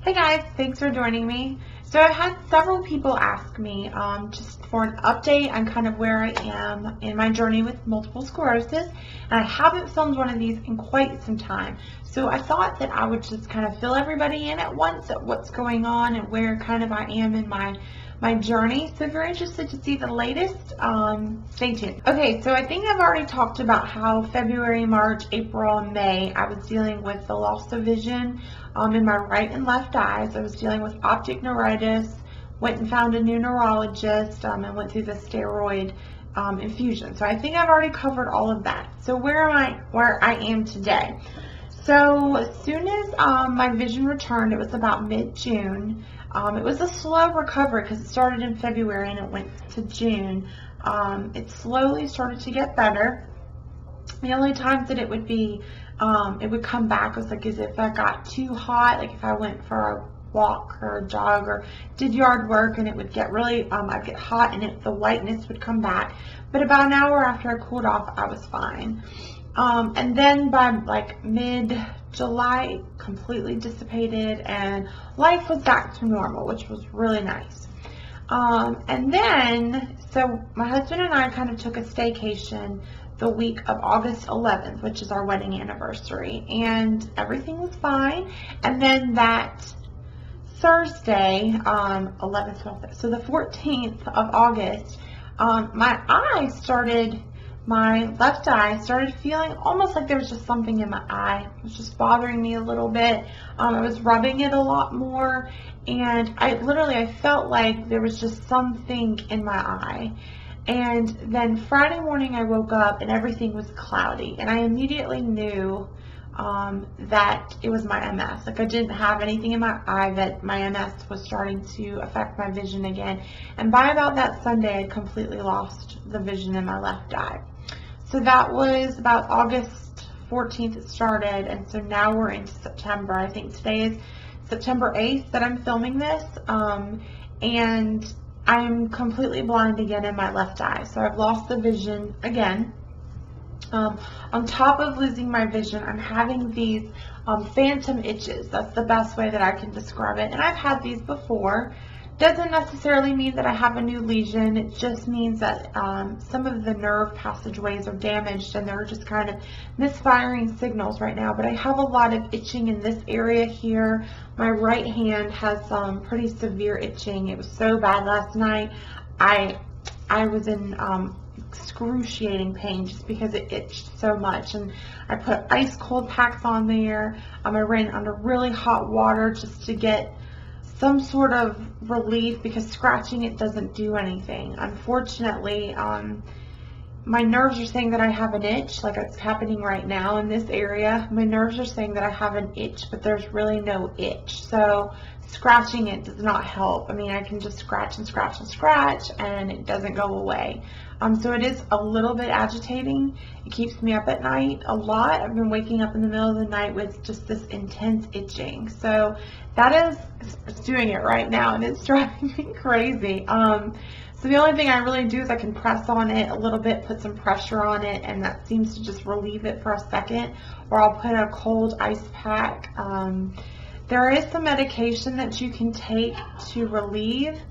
Hey guys, thanks for joining me. So I've had several people ask me just for an update on kind of where I am in my journey with multiple sclerosis, and I haven't filmed one of these in quite some time. So I thought that I would just kind of fill everybody in at once at what's going on and where kind of I am in my journey. So if you're interested to see the latest, stay tuned. Okay, so I think I've already talked about how February, March, April, and May I was dealing with the loss of vision in my right and left eyes. I was dealing with optic neuritis, went and found a new neurologist, and went through the steroid infusion. So I think I've already covered all of that. So where I am today. So as soon as my vision returned, it was about mid-June. It was a slow recovery because it started in February and it went to June. It slowly started to get better. The only times that it would come back was like as if I got too hot, like if I went for a walk or a jog or did yard work, and it would get really, I'd get hot and the whiteness would come back. But about an hour after I cooled off, I was fine. And then by like mid-July, it completely dissipated and life was back to normal, which was really nice. And then, so my husband and I kind of took a staycation the week of August 11th, which is our wedding anniversary, and everything was fine. And then that Thursday, 11th, 12th, so the 14th of August, my left eye started feeling almost like there was just something in my eye. It was just bothering me a little bit. I was rubbing it a lot more, and I felt like there was just something in my eye. And then Friday morning I woke up and everything was cloudy, and I immediately knew that it was my MS. Like I didn't have anything in my eye, that my MS was starting to affect my vision again. And by about that Sunday, I completely lost the vision in my left eye. So that was about August 14th it started, and so now we're into September. I think today is September 8th that I'm filming this, and I'm completely blind again in my left eye. So I've lost the vision again. On top of losing my vision, I'm having these phantom itches. That's the best way that I can describe it. And I've had these before. Doesn't necessarily mean that I have a new lesion. It just means that some of the nerve passageways are damaged and they're just kind of misfiring signals right now. But I have a lot of itching in this area here. My right hand has some pretty severe itching. It was so bad last night. I was in excruciating pain just because it itched so much, and I put ice cold packs on there. I ran under really hot water just to get some sort of relief because scratching it doesn't do anything. Unfortunately, my nerves are saying that I have an itch, like it's happening right now in this area. My nerves are saying that I have an itch, but there's really no itch. So scratching it does not help. I mean, I can just scratch and scratch and scratch, and it doesn't go away. So it is a little bit agitating. It keeps me up at night a lot. I've been waking up in the middle of the night with just this intense itching. So that is doing it right now, and it's driving me crazy. So the only thing I really do is I can press on it a little bit, put some pressure on it, and that seems to just relieve it for a second. Or I'll put a cold ice pack. There is some medication that you can take to relieve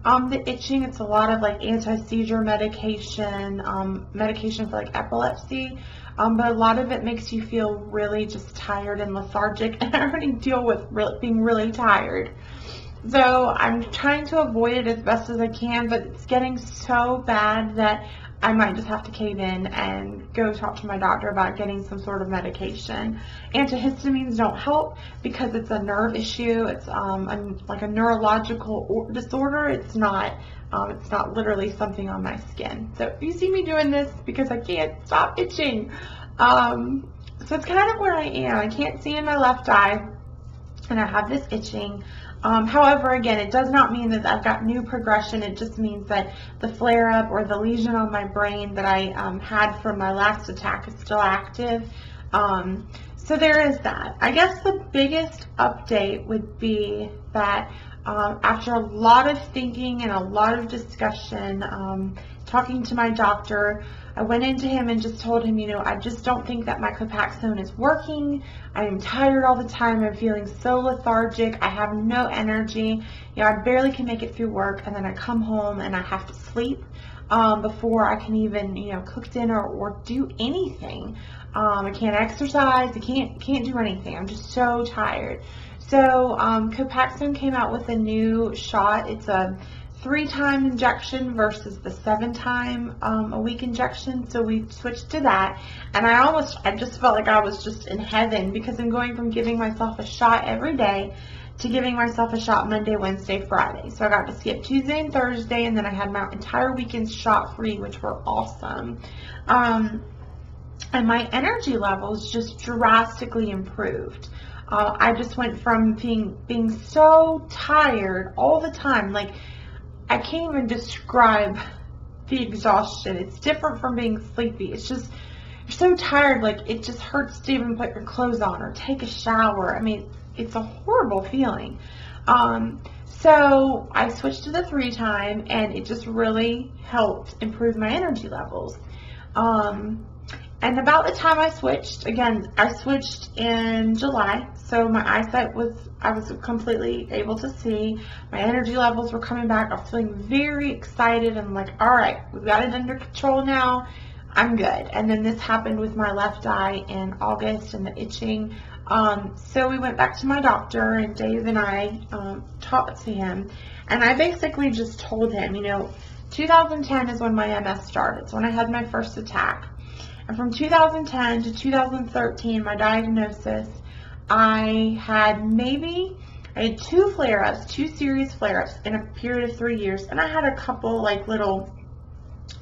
the itching. It's a lot of like anti-seizure medication, medication for like epilepsy, but a lot of it makes you feel really just tired and lethargic, and I already deal with being really tired. So I'm trying to avoid it as best as I can, but it's getting so bad that I might just have to cave in and go talk to my doctor about getting some sort of medication. Antihistamines don't help because it's a nerve issue. It's like a neurological disorder. It's not literally something on my skin. So if you see me doing this because I can't stop itching. So it's kind of where I am. I can't see in my left eye, and I have this itching. However, again, it does not mean that I've got new progression. It just means that the flare-up or the lesion on my brain that I had from my last attack is still active. So there is that. I guess the biggest update would be that after a lot of thinking and a lot of discussion, talking to my doctor, I went into him and just told him, I just don't think that my Copaxone is working. I am tired all the time. I'm feeling so lethargic. I have no energy. I barely can make it through work, and then I come home and I have to sleep before I can even, cook dinner or do anything. I can't exercise. I can't do anything. I'm just so tired. So Copaxone came out with a new shot. It's a 3-time injection versus the 7-time a week injection. So we switched to that, and I just felt like I was just in heaven, because I'm going from giving myself a shot every day to giving myself a shot Monday, Wednesday, Friday. So I got to skip Tuesday and Thursday, and then I had my entire weekends shot free, which were awesome. And my energy levels just drastically improved. I just went from being so tired all the time. Like, I can't even describe the exhaustion. It's different from being sleepy. It's just, you're so tired, like, it just hurts to even put your clothes on or take a shower. I mean, it's a horrible feeling. So I switched to the 3-time, and it just really helped improve my energy levels. And about the time I switched in July, so my eyesight I was completely able to see. My energy levels were coming back. I was feeling very excited, and like, all right, we've got it under control now. I'm good. And then this happened with my left eye in August, and the itching. So we went back to my doctor, and Dave and I talked to him, and I basically just told him, 2010 is when my MS started. It's when I had my first attack. And from 2010 to 2013, my diagnosis, I had 2 flare-ups, 2 serious flare-ups in a period of 3 years. And I had a couple like little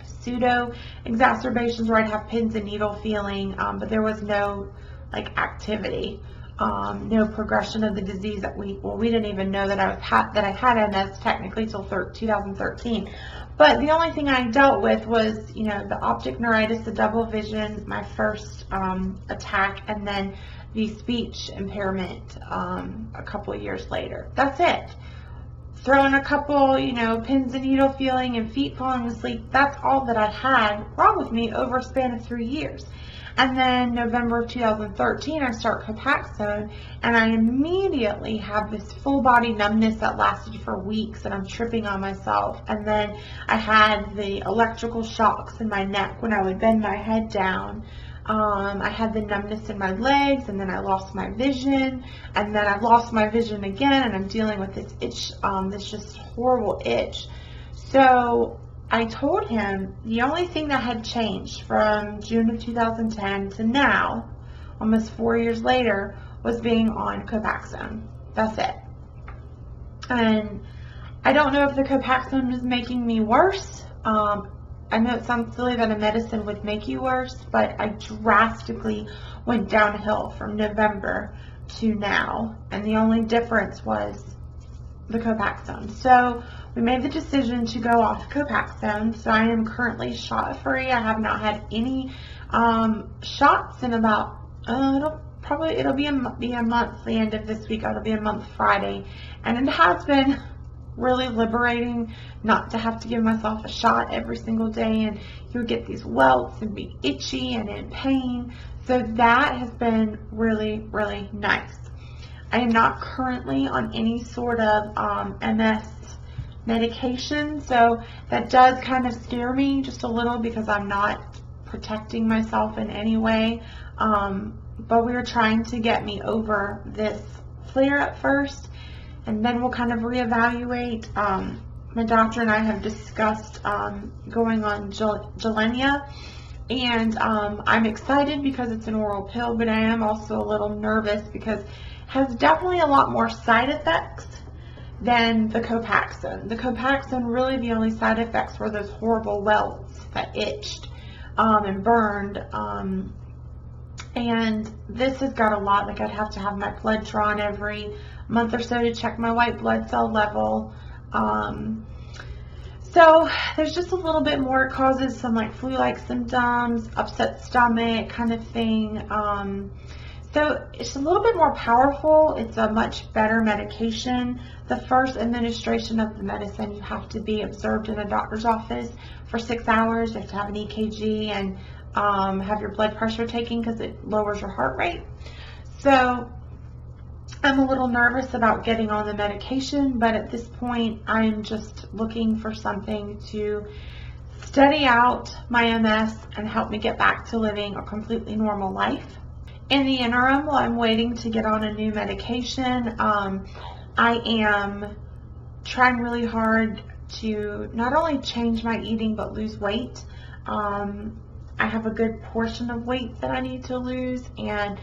pseudo exacerbations where I'd have pins and needle feeling, but there was no like activity, no progression of the disease that we didn't even know that I had MS technically till 2013. But the only thing I dealt with was, the optic neuritis, the double vision, my first attack, and then the speech impairment a couple of years later. That's it. Throw in a couple, pins and needle feeling and feet falling asleep. That's all that I had wrong with me over a span of 3 years. And then November of 2013, I start Copaxone, and I immediately have this full body numbness that lasted for weeks, and I'm tripping on myself. And then I had the electrical shocks in my neck when I would bend my head down. I had the numbness in my legs, and then I lost my vision, and then I lost my vision again, and I'm dealing with this itch, this just horrible itch. So I told him the only thing that had changed from June of 2010 to now, almost 4 years later, was being on Copaxone. That's it. And I don't know if the Copaxone is making me worse. I know it sounds silly that a medicine would make you worse, but I drastically went downhill from November to now, and the only difference was the Copaxone. So we made the decision to go off Copaxone. So I am currently shot free. I have not had any shots in about it'll be a month. The end of this week, it'll be a month Friday, and it has been really liberating not to have to give myself a shot every single day, and you would get these welts and be itchy and in pain. So that has been really, really nice. I am not currently on any sort of MS medication, so that does kind of scare me just a little, because I'm not protecting myself in any way. But we are trying to get me over this flare up first, and then we'll kind of reevaluate. My doctor and I have discussed going on Gilenya, and I'm excited because it's an oral pill, but I am also a little nervous because it has definitely a lot more side effects than the Copaxone. The Copaxone, really the only side effects were those horrible welts that itched and burned. And this has got a lot. Like, I'd have to have my blood drawn every month or so to check my white blood cell level. So there's just a little bit more. It causes some like flu-like symptoms, upset stomach kind of thing. So it's a little bit more powerful. It's a much better medication. The first administration of the medicine, you have to be observed in a doctor's office for 6 hours. You have to have an EKG and have your blood pressure taken because it lowers your heart rate. So I'm a little nervous about getting on the medication, but at this point, I'm just looking for something to steady out my MS and help me get back to living a completely normal life. In the interim, while I'm waiting to get on a new medication, I am trying really hard to not only change my eating but lose weight. I have a good portion of weight that I need to lose, and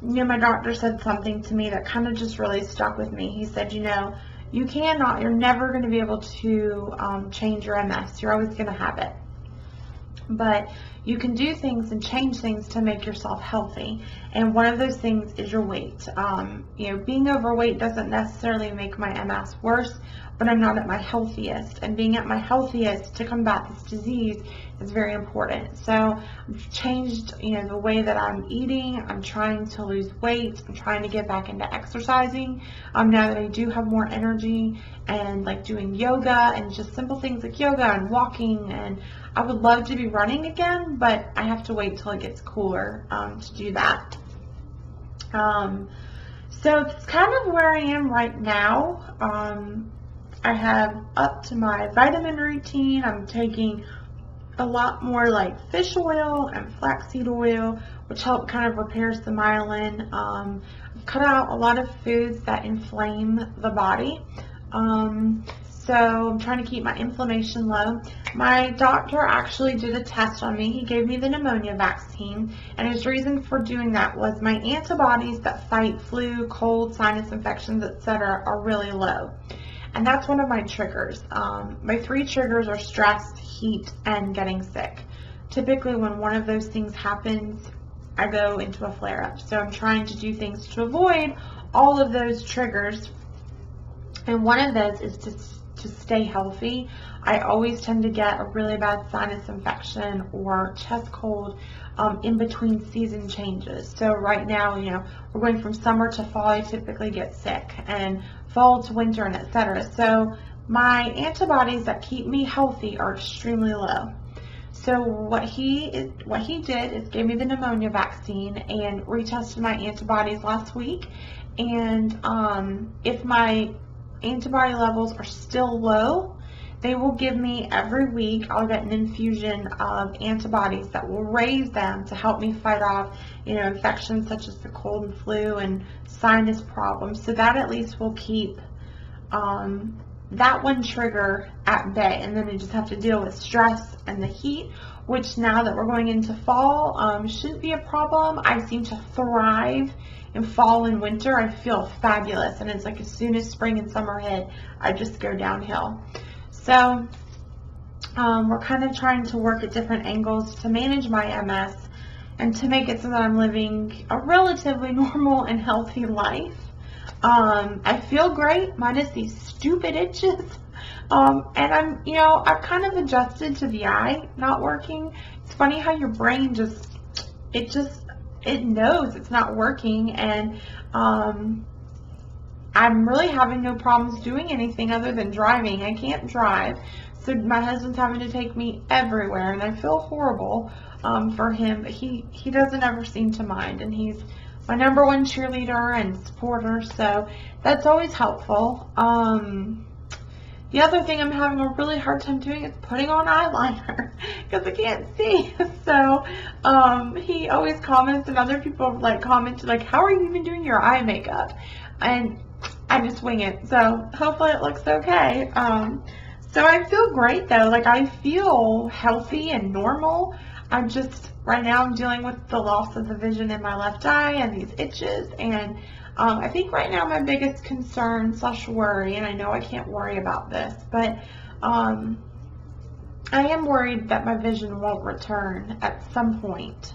my doctor said something to me that kind of just really stuck with me. He said, you're never going to be able to change your MS. You're always going to have it. But you can do things and change things to make yourself healthy. And one of those things is your weight. Being overweight doesn't necessarily make my MS worse, but I'm not at my healthiest. And being at my healthiest to combat this disease is very important. So I've changed, the way that I'm eating. I'm trying to lose weight. I'm trying to get back into exercising. Now that I do have more energy, and like doing yoga and just simple things like yoga and walking, and I would love to be running again, but I have to wait till it gets cooler to do that. So it's kind of where I am right now. I have up to my vitamin routine. I'm taking a lot more like fish oil and flaxseed oil, which help kind of repairs the myelin. I've cut out a lot of foods that inflame the body. So I'm trying to keep my inflammation low. My doctor actually did a test on me. He gave me the pneumonia vaccine, and his reason for doing that was my antibodies that fight flu, cold, sinus infections, etc. are really low. And that's one of my triggers. My 3 triggers are stress, heat, and getting sick. Typically when one of those things happens, I go into a flare-up. So I'm trying to do things to avoid all of those triggers. And one of those is to stay healthy. I always tend to get a really bad sinus infection or chest cold in between season changes. So right now, we're going from summer to fall. I typically get sick, and fall to winter, and etc. So my antibodies that keep me healthy are extremely low. So what he did is gave me the pneumonia vaccine and retested my antibodies last week. And if my antibody levels are still low, they will give me every week, I'll get an infusion of antibodies that will raise them to help me fight off, infections such as the cold and flu and sinus problems. So that at least will keep that one trigger at bay. And then I just have to deal with stress and the heat, which now that we're going into fall, shouldn't be a problem. I seem to thrive in fall and winter. I feel fabulous, and it's like as soon as spring and summer hit, I just go downhill. So we're kind of trying to work at different angles to manage my MS and to make it so that I'm living a relatively normal and healthy life. I feel great, minus these stupid itches. And I've kind of adjusted to the eye not working. It's funny how your brain it knows it's not working, and I'm really having no problems doing anything other than driving. I can't drive, so my husband's having to take me everywhere, and I feel horrible for him, but he doesn't ever seem to mind, and he's my number one cheerleader and supporter, so that's always helpful. The other thing I'm having a really hard time doing is putting on eyeliner because I can't see. So he always comments, and other people comment how are you even doing your eye makeup? And I just wing it. So hopefully it looks okay. So I feel great though. I feel healthy and normal. Right now I'm dealing with the loss of the vision in my left eye and these itches, and I think right now my biggest concern / worry, and I know I can't worry about this, but I am worried that my vision won't return at some point.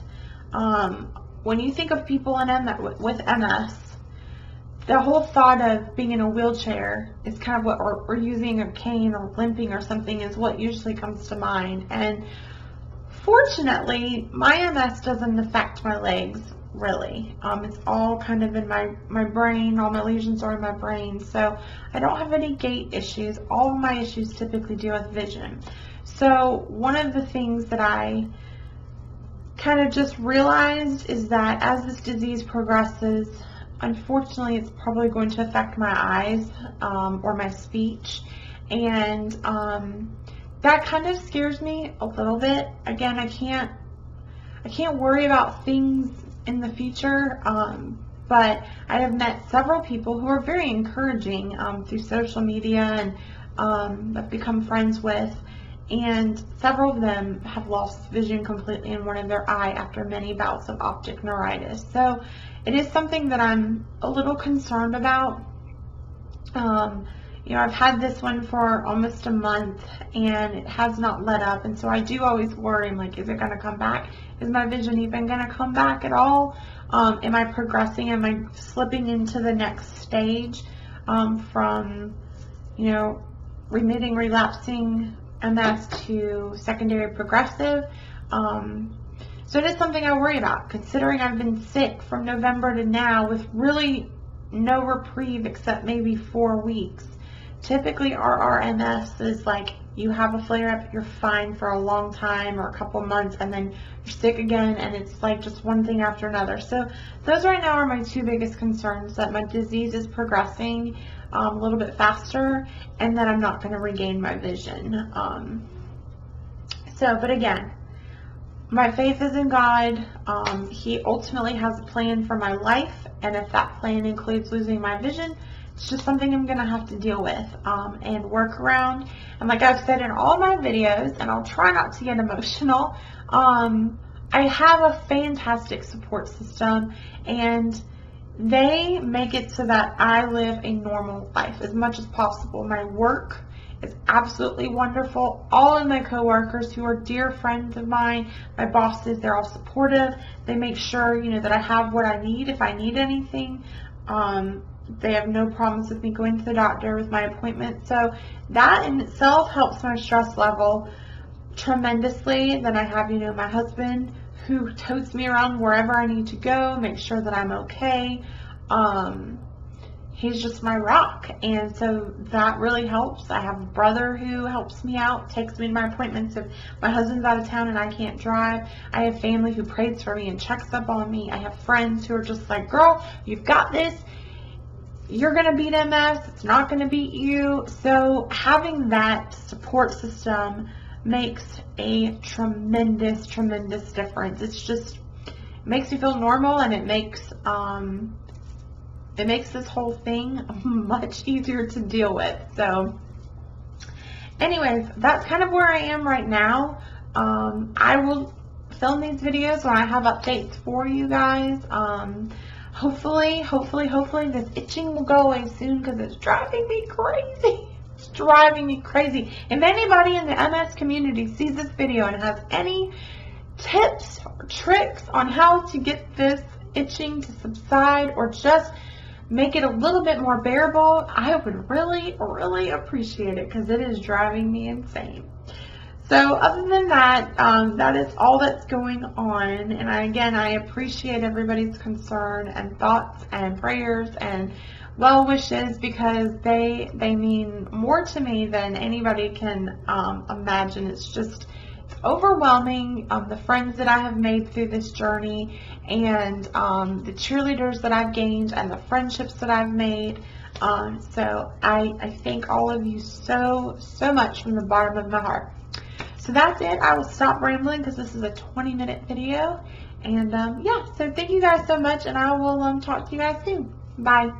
When you think of people with MS, the whole thought of being in a wheelchair is kind of or using a cane or limping or something is what usually comes to mind. And fortunately, my MS doesn't affect my legs really. It's all kind of in my brain. All my lesions are in my brain. So I don't have any gait issues. All of my issues typically deal with vision. So one of the things that I kind of just realized is that as this disease progresses, unfortunately, it's probably going to affect my eyes or my speech. And that kind of scares me a little bit. Again, I can't worry about things in the future, but I have met several people who are very encouraging through social media and I've become friends with, and several of them have lost vision completely in one of their eye after many bouts of optic neuritis. So it is something that I'm a little concerned about. You know, I've had this one for almost a month and it has not let up, and so I do always worry. I'm like, is it going to come back? Is my vision even going to come back at all? Am I progressing? Am I slipping into the next stage from, you know, remitting, relapsing MS to secondary progressive? So it is something I worry about, considering I've been sick from November to now with really no reprieve except maybe 4 weeks. Typically RRMS is like you have a flare-up, you're fine for a long time or a couple months, and then you're sick again, and it's like just one thing after another. So those right now are my two biggest concerns, that my disease is progressing a little bit faster and that I'm not going to regain my vision. But again, my faith is in God. He ultimately has a plan for my life, and if that plan includes losing my vision, it's just something I'm going to have to deal with and work around. And like I've said in all my videos, and I'll try not to get emotional, I have a fantastic support system, and they make it so that I live a normal life as much as possible. My work is absolutely wonderful. All of my coworkers who are dear friends of mine, my bosses, they're all supportive. They make sure, you know, that I have what I need if I need anything. They have no problems with me going to the doctor with my appointment. So that in itself helps my stress level tremendously. Then I have, you know, my husband who totes me around wherever I need to go, make sure that I'm okay. He's just my rock, and so that really helps. I have a brother who helps me out, takes me to my appointments if my husband's out of town and I can't drive. I have family who prays for me and checks up on me. I have friends who are just like, girl, you've got this. You're going to beat MS. It's not going to beat you. So having that support system makes a tremendous, tremendous difference. It's just, it makes me feel normal, and it makes this whole thing much easier to deal with. So anyways, that's kind of where I am right now. I will film these videos when I have updates for you guys. Hopefully this itching will go away soon, because it's driving me crazy. It's driving me crazy. If anybody in the MS community sees this video and has any tips or tricks on how to get this itching to subside or just make it a little bit more bearable, I would really, really appreciate it, because it is driving me insane. So other than that, that is all that's going on. And I appreciate everybody's concern and thoughts and prayers and well wishes, because they mean more to me than anybody can imagine. It's just, it's overwhelming. The friends that I have made through this journey, and the cheerleaders that I've gained, and the friendships that I've made. So I thank all of you so much from the bottom of my heart. So that's it. I will stop rambling, because this is a 20-minute video. And yeah, so thank you guys so much, and I will talk to you guys soon. Bye.